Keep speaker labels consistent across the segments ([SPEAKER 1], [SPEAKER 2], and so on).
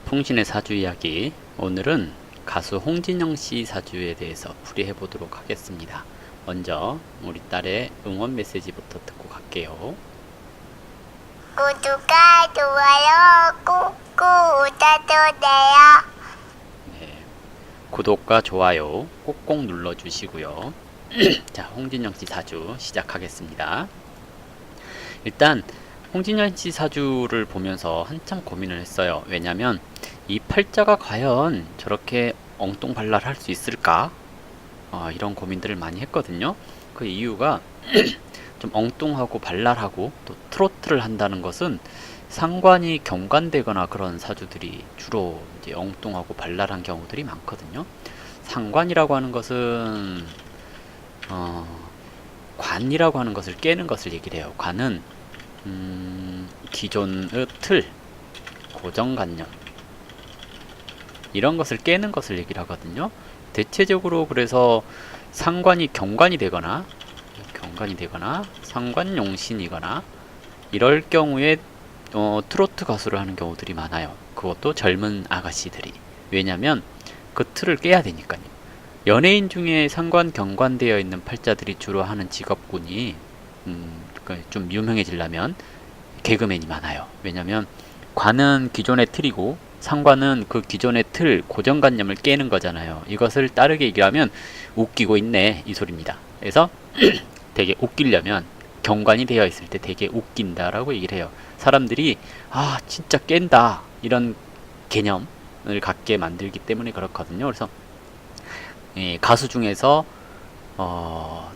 [SPEAKER 1] 풍신의 사주 이야기. 오늘은 가수 홍진영 씨 사주에 대해서 풀이해 보도록 하겠습니다. 먼저 우리 딸의 응원 메시지부터 듣고 갈게요.
[SPEAKER 2] 구독과 좋아요 꾹꾹 눌러주세요.
[SPEAKER 1] 네, 구독과 좋아요 꼭꼭 눌러 주시고요. 자, 홍진영 씨 사주 시작하겠습니다. 일단 홍진영 씨 사주를 보면서 한참 고민을 했어요. 왜냐면 이 팔자가 과연 저렇게 엉뚱발랄할 수 있을까? 이런 고민들을 많이 했거든요. 그 이유가 좀 엉뚱하고 발랄하고 또 트로트를 한다는 것은 상관이 경관되거나 그런 사주들이 주로 이제 엉뚱하고 발랄한 경우들이 많거든요. 상관이라고 하는 것은 관이라고 하는 것을 깨는 것을 얘기를 해요. 관은 기존의 틀, 고정관념 이런 것을 깨는 것을 얘기를 하거든요. 대체적으로 그래서 상관이 경관이 되거나 상관용신이거나 이럴 경우에 트로트 가수를 하는 경우들이 많아요. 그것도 젊은 아가씨들이. 왜냐면 그 틀을 깨야 되니까요. 연예인 중에 상관 경관되어 있는 팔자들이 주로 하는 직업군이 좀 유명해지려면 개그맨이 많아요. 왜냐면 관은 기존의 틀이고 상관은 그 기존의 틀, 고정관념을 깨는 거잖아요. 이것을 따르게 얘기하면 웃기고 있네 이 소리입니다. 그래서 되게 웃기려면 경관이 되어 있을 때 되게 웃긴다라고 얘기를 해요. 사람들이 진짜 깬다 이런 개념을 갖게 만들기 때문에 그렇거든요. 그래서 가수 중에서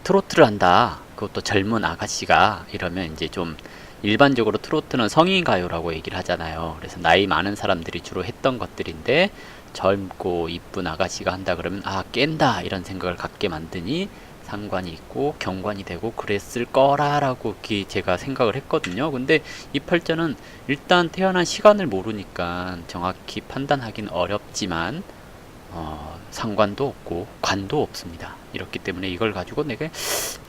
[SPEAKER 1] 트로트를 한다, 그것도 젊은 아가씨가 이러면 이제 좀 일반적으로 트로트는 성인 가요라고 얘기를 하잖아요. 그래서 나이 많은 사람들이 주로 했던 것들인데 젊고 이쁜 아가씨가 한다 그러면 깬다 이런 생각을 갖게 만드니 상관이 있고 경관이 되고 그랬을 거라라고 제가 생각을 했거든요. 근데 이 팔자는 일단 태어난 시간을 모르니까 정확히 판단하기는 어렵지만 상관도 없고 관도 없습니다. 이렇기 때문에 이걸 가지고 내가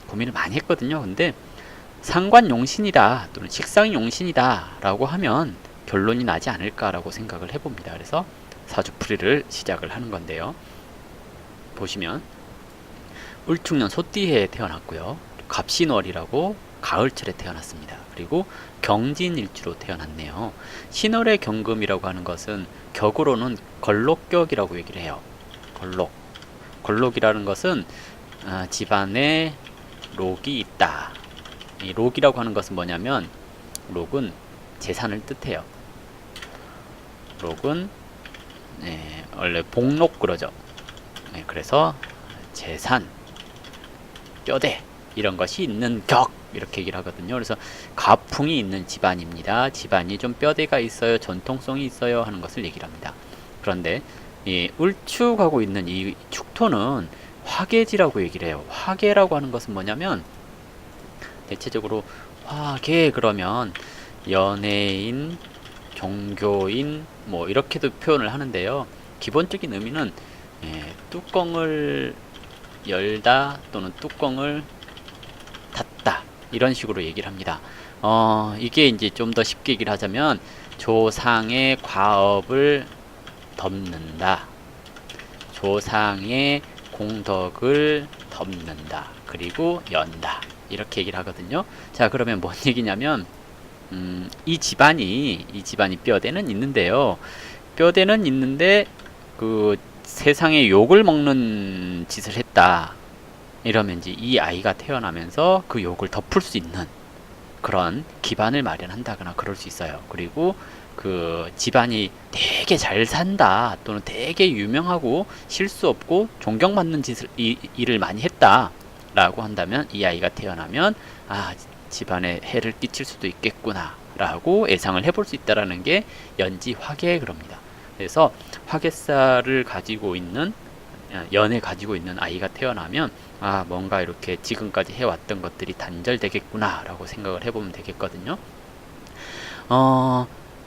[SPEAKER 1] 고민을 많이 했거든요. 근데 상관용신이다 또는 식상용신이다 라고 하면 결론이 나지 않을까라고 생각을 해봅니다. 그래서 사주풀이를 시작을 하는 건데요. 보시면 을축년 소띠해에 태어났고요. 갑신월이라고 가을철에 태어났습니다. 그리고 경진일주로 태어났네요. 신월의 경금이라고 하는 것은 격으로는 걸록격이라고 얘기를 해요. 걸록이라는 것은 집안에 록이 있다. 이 록이라고 하는 것은 뭐냐면 록은 재산을 뜻해요. 록은 원래 복록 그러죠. 그래서 재산, 뼈대 이런 것이 있는 격 이렇게 얘기를 하거든요. 그래서 가풍이 있는 집안입니다. 집안이 좀 뼈대가 있어요, 전통성이 있어요 하는 것을 얘기를 합니다. 그런데 이 을축하고 있는 이 축토는 화계지라고 얘기를 해요. 화계라고 하는 것은 뭐냐면 대체적으로 화계 그러면 연예인, 종교인 뭐 이렇게도 표현을 하는데요. 기본적인 의미는 뚜껑을 열다 또는 뚜껑을 닫다 이런 식으로 얘기를 합니다. 이게 이제 좀 더 쉽게 얘기를 하자면 조상의 과업을 덮는다, 조상의 공덕을 덮는다, 그리고 연다 이렇게 얘기를 하거든요. 자, 그러면 뭔 얘기냐면 이 집안이 뼈대는 있는데요. 뼈대는 있는데 그 세상에 욕을 먹는 짓을 했다 이러면 이제 이 아이가 태어나면서 그 욕을 덮을 수 있는 그런 기반을 마련한다거나 그럴 수 있어요. 그리고 그 집안이 되게 잘 산다 또는 되게 유명하고 실수 없고 존경받는 일을 많이 했다 라고 한다면 이 아이가 태어나면 집안에 해를 끼칠 수도 있겠구나 라고 예상을 해볼 수 있다라는 게 연지 화계 그럽니다. 그래서 화계살을 가지고 있는 연에 가지고 있는 아이가 태어나면 뭔가 이렇게 지금까지 해왔던 것들이 단절되겠구나 라고 생각을 해보면 되겠거든요.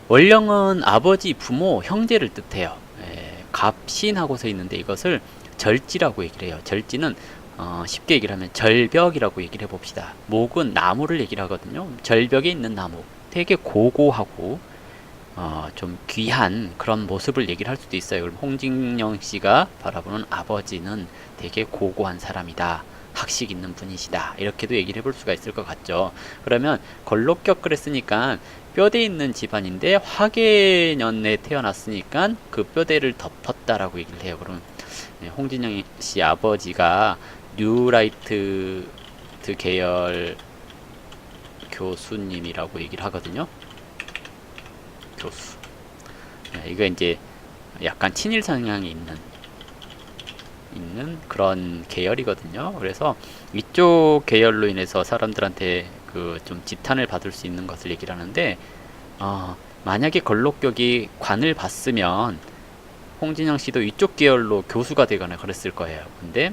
[SPEAKER 1] 원령은 아버지, 부모, 형제를 뜻해요. 갑신하고 서 있는데 이것을 절지라고 얘기를 해요. 절지는 쉽게 얘기를 하면 절벽이라고 얘기를 해봅시다. 목은 나무를 얘기를 하거든요. 절벽에 있는 나무, 되게 고고하고 좀 귀한 그런 모습을 얘기를 할 수도 있어요. 그럼 홍진영 씨가 바라보는 아버지는 되게 고고한 사람이다. 학식 있는 분이시다. 이렇게도 얘기를 해볼 수가 있을 것 같죠. 그러면 걸록격을 했으니까 뼈대 있는 집안인데 화계년에 태어났으니까 그 뼈대를 덮었다라고 얘기를 해요. 그럼 홍진영 씨 아버지가 뉴라이트 계열 교수님이라고 얘기를 하거든요. 교수. 이거 이제 약간 친일 성향이 있는 그런 계열이거든요. 그래서 이쪽 계열로 인해서 사람들한테 그 좀 지탄을 받을 수 있는 것을 얘기를 하는데, 만약에 걸록격이 관을 봤으면 홍진영 씨도 이쪽 계열로 교수가 되거나 그랬을 거예요. 근데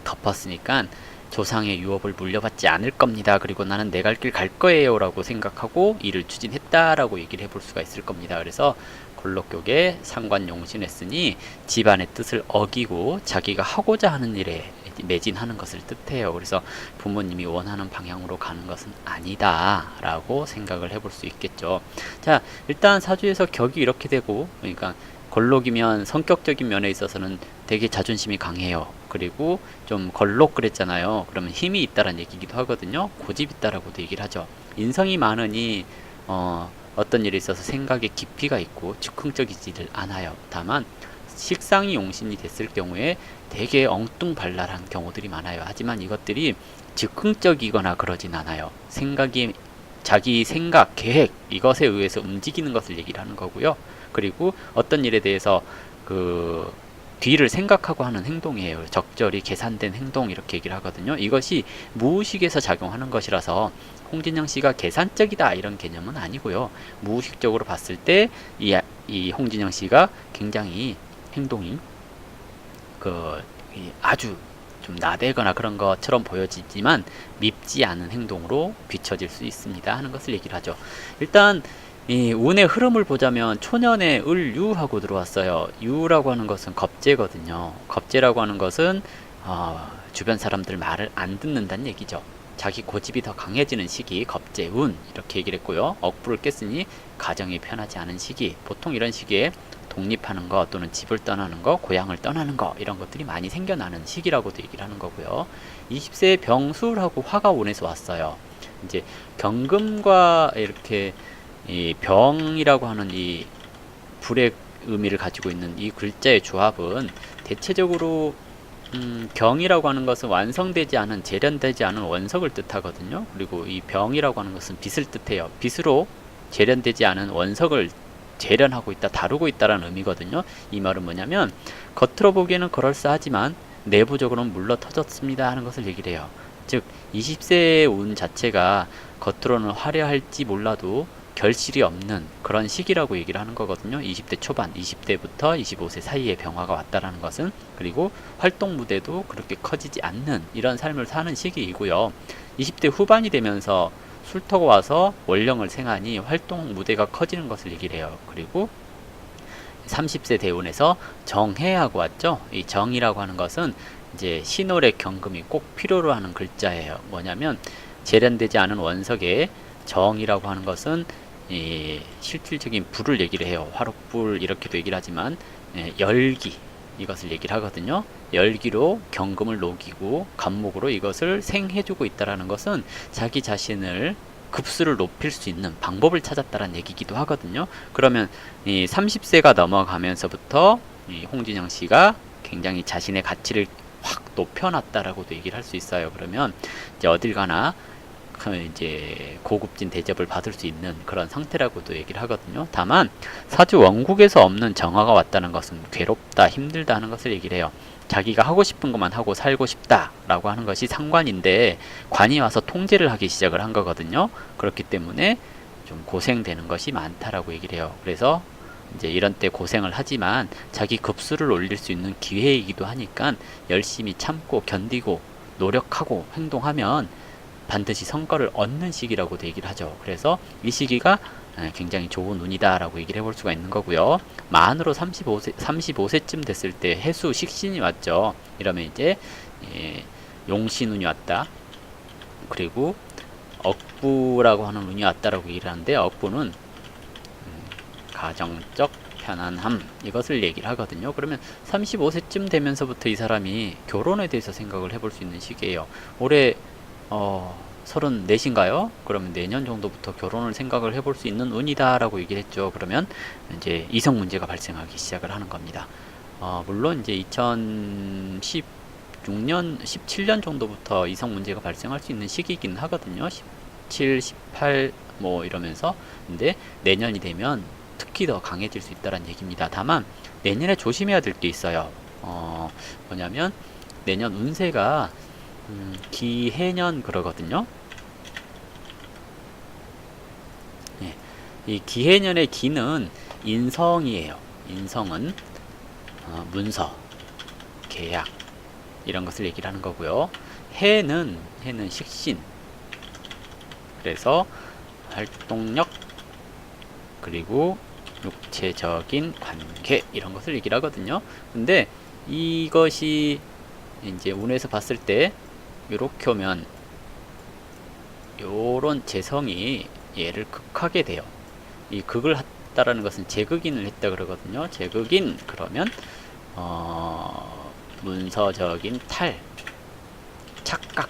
[SPEAKER 1] 덮었으니까 조상의 유업을 물려받지 않을 겁니다. 그리고 나는 내 갈 길 갈 거예요 라고 생각하고 일을 추진했다라고 얘기를 해볼 수가 있을 겁니다. 그래서 걸록격에 상관용신했으니 집안의 뜻을 어기고 자기가 하고자 하는 일에 매진하는 것을 뜻해요. 그래서 부모님이 원하는 방향으로 가는 것은 아니다 라고 생각을 해볼 수 있겠죠. 자, 일단 사주에서 격이 이렇게 되고, 그러니까 걸록이면 성격적인 면에 있어서는 되게 자존심이 강해요. 그리고 좀 걸록 그랬잖아요. 그러면 힘이 있다라는 얘기기도 하거든요. 고집 있다라고도 얘기를 하죠. 인성이 많으니 어떤 일에 있어서 생각에 깊이가 있고 즉흥적이지를 않아요. 다만 식상이 용신이 됐을 경우에 되게 엉뚱발랄한 경우들이 많아요. 하지만 이것들이 즉흥적이거나 그러진 않아요. 자기 생각, 계획 이것에 의해서 움직이는 것을 얘기를 하는 거고요. 그리고 어떤 일에 대해서 그 뒤를 생각하고 하는 행동이에요. 적절히 계산된 행동 이렇게 얘기를 하거든요. 이것이 무의식에서 작용하는 것이라서 홍진영 씨가 계산적이다 이런 개념은 아니고요. 무의식적으로 봤을 때 이 홍진영 씨가 굉장히 행동이 아주 좀 나대거나 그런 것처럼 보여지지만 밉지 않은 행동으로 비춰질 수 있습니다 하는 것을 얘기를 하죠. 일단 이 운의 흐름을 보자면 초년에 을유하고 들어왔어요. 유라고 하는 것은 겁재거든요. 겁재라고 하는 것은 주변 사람들 말을 안 듣는다는 얘기죠. 자기 고집이 더 강해지는 시기, 겁재운 이렇게 얘기를 했고요. 억부를 깼으니 가정이 편하지 않은 시기, 보통 이런 시기에 독립하는 거 또는 집을 떠나는 거, 고향을 떠나는 거 이런 것들이 많이 생겨나는 시기라고도 얘기를 하는 거고요. 20세에 병술하고 화가 운에서 왔어요. 이제 경금과 이렇게 이 병이라고 하는 이 불의 의미를 가지고 있는 이 글자의 조합은 대체적으로 경이라고 하는 것은 완성되지 않은, 재련되지 않은 원석을 뜻하거든요. 그리고 이 병이라고 하는 것은 빛을 뜻해요. 빛으로 재련되지 않은 원석을 재련하고 있다, 다루고 있다라는 의미거든요. 이 말은 뭐냐면 겉으로 보기에는 그럴싸하지만 내부적으로는 물러 터졌습니다 하는 것을 얘기를 해요. 즉 20세의 운 자체가 겉으로는 화려할지 몰라도 결실이 없는 그런 시기라고 얘기를 하는 거거든요. 20대 초반, 20대부터 25세 사이에 병화가 왔다라는 것은, 그리고 활동 무대도 그렇게 커지지 않는 이런 삶을 사는 시기이고요. 20대 후반이 되면서 술터가 와서 원령을 생하니 활동 무대가 커지는 것을 얘기를 해요. 그리고 30세 대운에서 정해하고 왔죠. 이 정이라고 하는 것은 이제 신월의 경금이 꼭 필요로 하는 글자예요. 뭐냐면 재련되지 않은 원석에 정이라고 하는 것은 이 실질적인 불을 얘기를 해요. 화롯불 이렇게도 얘기를 하지만 열기 이것을 얘기를 하거든요. 열기로 경금을 녹이고 간목으로 이것을 생해주고 있다라는 것은 자기 자신을 급수를 높일 수 있는 방법을 찾았다라는 얘기기도 하거든요. 그러면 이 30세가 넘어가면서부터 이 홍진영 씨가 굉장히 자신의 가치를 확 높여놨다라고도 얘기를 할 수 있어요. 그러면 이제 어딜 가나 이제 고급진 대접을 받을 수 있는 그런 상태라고도 얘기를 하거든요. 다만 사주 원국에서 없는 정화가 왔다는 것은 괴롭다, 힘들다 하는 것을 얘기를 해요. 자기가 하고 싶은 것만 하고 살고 싶다 라고 하는 것이 상관인데 관이 와서 통제를 하기 시작을 한 거거든요. 그렇기 때문에 좀 고생되는 것이 많다라고 얘기를 해요. 그래서 이제 이런 때 고생을 하지만 자기 급수를 올릴 수 있는 기회이기도 하니까 열심히 참고 견디고 노력하고 행동하면 반드시 성과를 얻는 시기라고도 얘기를 하죠. 그래서 이 시기가 굉장히 좋은 운이다 라고 얘기를 해볼 수가 있는 거고요. 만으로 35세쯤 됐을 때 해수 식신이 왔죠. 이러면 이제 용신운이 왔다. 그리고 억부라고 하는 운이 왔다라고 얘기를 하는데, 억부는 가정적 편안함 이것을 얘기를 하거든요. 그러면 35세쯤 되면서부터 이 사람이 결혼에 대해서 생각을 해볼 수 있는 시기예요. 올해 34인가요? 그러면 내년 정도부터 결혼을 생각을 해볼 수 있는 운이다 라고 얘기를 했죠. 그러면 이제 이성 문제가 발생하기 시작을 하는 겁니다. 물론 이제 2016년, 17년 정도부터 이성 문제가 발생할 수 있는 시기이긴 하거든요. 17, 18 뭐 이러면서. 근데 내년이 되면 특히 더 강해질 수 있다는 얘기입니다. 다만 내년에 조심해야 될 게 있어요. 뭐냐면 내년 운세가 기해년 그러거든요. 예, 이 기해년의 기는 인성이에요. 인성은 문서, 계약 이런 것을 얘기를 하는 거고요. 해는 식신. 그래서 활동력 그리고 육체적인 관계 이런 것을 얘기를 하거든요. 근데 이것이 이제 운에서 봤을 때 이렇게 오면 요런 재성이 얘를 극하게 돼요. 이 극을 했다라는 것은 재극인을 했다 그러거든요. 재극인 그러면 문서적인 탈, 착각,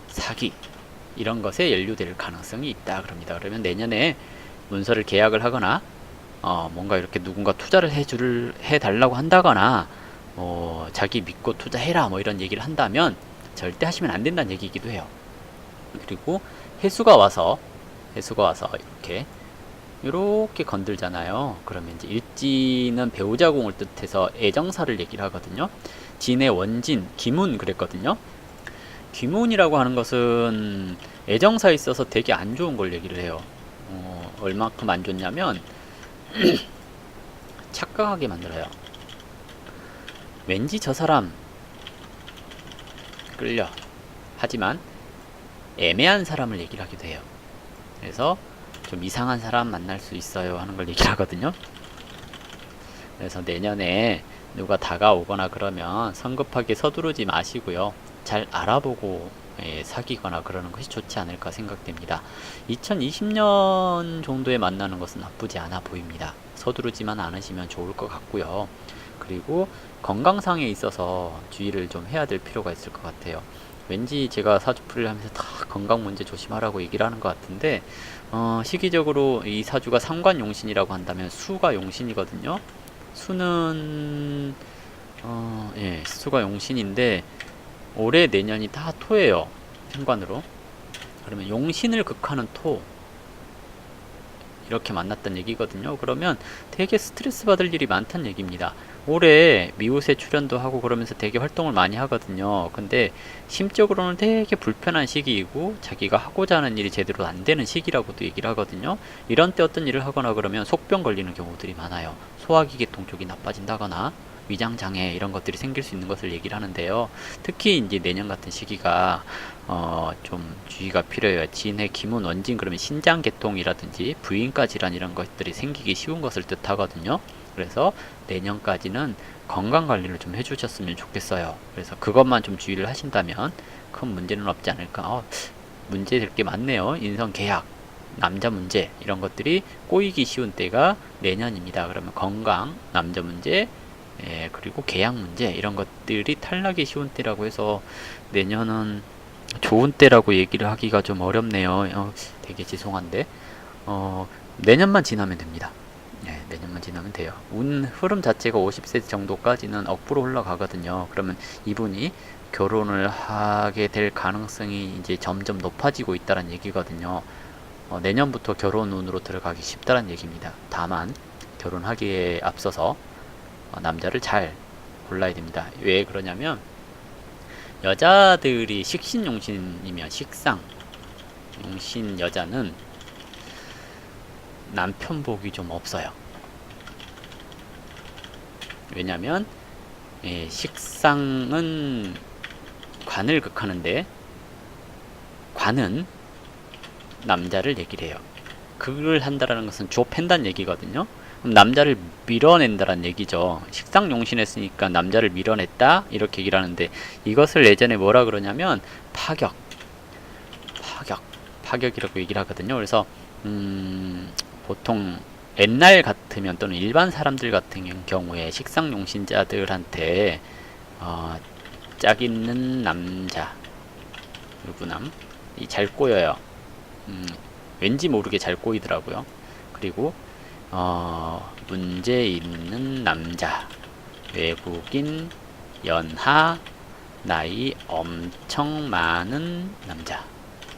[SPEAKER 1] 사기 이런 것에 연루될 가능성이 있다 그럽니다. 그러면 내년에 문서를 계약을 하거나 뭔가 이렇게 누군가 투자를 해달라고 한다거나 자기 믿고 투자해라 뭐 이런 얘기를 한다면 절대 하시면 안 된다는 얘기이기도 해요. 그리고 해수가 와서 이렇게 건들잖아요. 그러면 이제 일진은 배우자궁을 뜻해서 애정사를 얘기를 하거든요. 진의 원진, 기문 그랬거든요. 귀문이라고 하는 것은 애정사에 있어서 되게 안 좋은 걸 얘기를 해요. 얼마큼 안 좋냐면 착각하게 만들어요. 왠지 저 사람 끌려. 하지만 애매한 사람을 얘기를 하기도 해요. 그래서 좀 이상한 사람 만날 수 있어요 하는 걸 얘기를 하거든요. 그래서 내년에 누가 다가오거나 그러면 성급하게 서두르지 마시고요. 잘 알아보고 사귀거나 그러는 것이 좋지 않을까 생각됩니다. 2020년 정도에 만나는 것은 나쁘지 않아 보입니다. 서두르지만 않으시면 좋을 것 같고요. 그리고 건강상에 있어서 주의를 좀 해야 될 필요가 있을 것 같아요. 왠지 제가 사주풀이를 하면서 다 건강 문제 조심하라고 얘기를 하는 것 같은데 시기적으로 이 사주가 상관용신이라고 한다면 수가 용신이거든요. 수는 수가 용신인데 올해 내년이 다 토예요. 현관으로. 그러면 용신을 극하는 토 이렇게 만났단 얘기거든요. 그러면 되게 스트레스 받을 일이 많다는 얘기입니다. 올해 미우새 출연도 하고 그러면서 되게 활동을 많이 하거든요. 근데 심적으로는 되게 불편한 시기이고 자기가 하고자 하는 일이 제대로 안 되는 시기라고도 얘기를 하거든요. 이런 때 어떤 일을 하거나 그러면 속병 걸리는 경우들이 많아요. 소화기계통 쪽이 나빠진다거나 위장장애 이런 것들이 생길 수 있는 것을 얘기를 하는데요. 특히 이제 내년 같은 시기가 좀 주의가 필요해요. 진해, 기문, 원진 그러면 신장계통이라든지 부인과 질환 이런 것들이 생기기 쉬운 것을 뜻하거든요. 그래서 내년까지는 건강관리를 좀 해주셨으면 좋겠어요. 그래서 그것만 좀 주의를 하신다면 큰 문제는 없지 않을까. 문제 될 게 많네요. 인성 계약, 남자 문제 이런 것들이 꼬이기 쉬운 때가 내년입니다. 그러면 건강, 남자 문제, 그리고 계약 문제 이런 것들이 탈락이 쉬운 때라고 해서 내년은 좋은 때라고 얘기를 하기가 좀 어렵네요. 되게 죄송한데 내년만 지나면 됩니다. 내년만 지나면 돼요. 운 흐름 자체가 50세 정도까지는 억부로 흘러가거든요. 그러면 이분이 결혼을 하게 될 가능성이 이제 점점 높아지고 있다는 얘기거든요. 내년부터 결혼 운으로 들어가기 쉽다는 얘기입니다. 다만 결혼하기에 앞서서 남자를 잘 골라야 됩니다. 왜 그러냐면 여자들이 식신용신이면 식상 용신 여자는 남편 복이 좀 없어요. 왜냐면 식상은 관을 극하는데 관은 남자를 얘기를 해요. 극을 한다라는 것은 좁힌다는 얘기거든요. 그럼 남자를 밀어낸다는 얘기죠. 식상용신했으니까 남자를 밀어냈다 이렇게 얘기를 하는데 이것을 예전에 뭐라 그러냐면 파격이라고 얘기를 하거든요. 그래서 보통 옛날 같으면 또는 일반 사람들 같은 경우에 식상용신자들한테 짝 있는 남자, 유부남, 잘 꼬여요. 왠지 모르게 잘 꼬이더라고요. 그리고 문제 있는 남자, 외국인, 연하, 나이 엄청 많은 남자,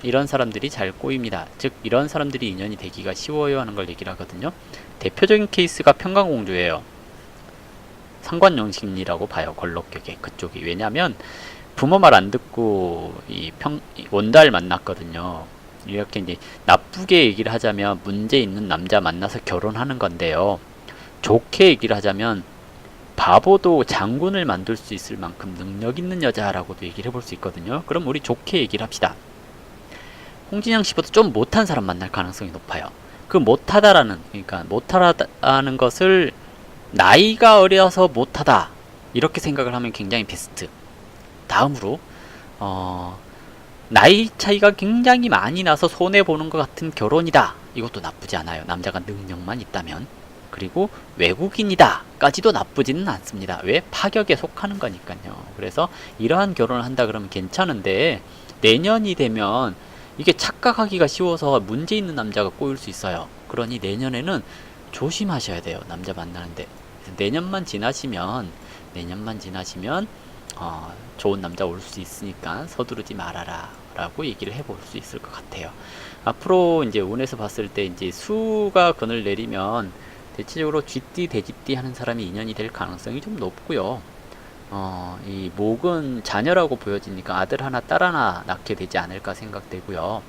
[SPEAKER 1] 이런 사람들이 잘 꼬입니다. 즉 이런 사람들이 인연이 되기가 쉬워요 하는 걸 얘기를 하거든요. 대표적인 케이스가 평강공주예요. 상관용신이라고 봐요. 걸럭격에 그쪽이. 왜냐면 부모 말 안 듣고 이 원달 만났거든요. 이렇게 이제 나쁘게 얘기를 하자면 문제 있는 남자 만나서 결혼하는 건데요. 좋게 얘기를 하자면 바보도 장군을 만들 수 있을 만큼 능력 있는 여자라고도 얘기를 해볼 수 있거든요. 그럼 우리 좋게 얘기를 합시다. 홍진영 씨보다 좀 못한 사람 만날 가능성이 높아요. 그 못하다라는, 그러니까 못하다는 것을 나이가 어려서 못하다 이렇게 생각을 하면 굉장히 베스트. 다음으로 나이 차이가 굉장히 많이 나서 손해보는 것 같은 결혼이다. 이것도 나쁘지 않아요. 남자가 능력만 있다면. 그리고 외국인이다 까지도 나쁘지는 않습니다. 왜? 파격에 속하는 거니까요. 그래서 이러한 결혼을 한다 그러면 괜찮은데 내년이 되면 이게 착각하기가 쉬워서 문제 있는 남자가 꼬일 수 있어요. 그러니 내년에는 조심하셔야 돼요. 남자 만나는데. 내년만 지나시면 좋은 남자 올 수 있으니까 서두르지 말아라 라고 얘기를 해볼 수 있을 것 같아요. 앞으로 이제 운에서 봤을 때 이제 수가 근을 내리면 대체적으로 쥐띠 대집띠 하는 사람이 인연이 될 가능성이 좀 높고요. 이 목은 자녀라고 보여지니까 아들 하나 딸 하나 낳게 되지 않을까 생각되고요.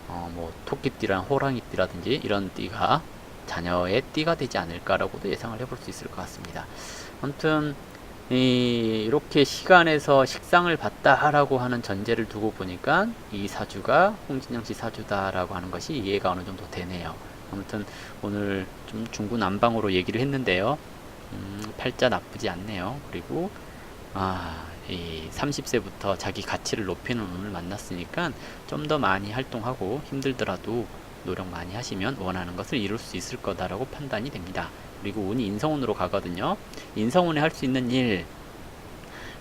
[SPEAKER 1] 뭐 토끼띠랑 호랑이띠라든지 이런 띠가 자녀의 띠가 되지 않을까라고도 예상을 해볼 수 있을 것 같습니다. 아무튼 이렇게 시간에서 식상을 봤다라고 하는 전제를 두고 보니까 이 사주가 홍진영씨 사주다라고 하는 것이 이해가 어느 정도 되네요. 아무튼 오늘 좀 중구난방으로 얘기를 했는데요. 팔자 나쁘지 않네요. 그리고 이 30세부터 자기 가치를 높이는 운을 만났으니까 좀 더 많이 활동하고 힘들더라도 노력 많이 하시면 원하는 것을 이룰 수 있을 거다라고 판단이 됩니다. 그리고 운이 인성운으로 가거든요. 인성운에 할 수 있는 일,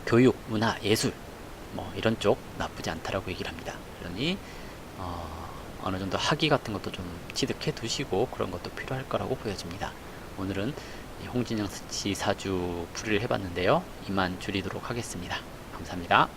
[SPEAKER 1] 교육, 문화, 예술 뭐 이런 쪽 나쁘지 않다라고 얘기를 합니다. 그러니 어느 정도 학위 같은 것도 좀 취득해 두시고 그런 것도 필요할 거라고 보여집니다. 오늘은 홍진영 씨 사주 풀이를 해봤는데요. 이만 줄이도록 하겠습니다. 감사합니다.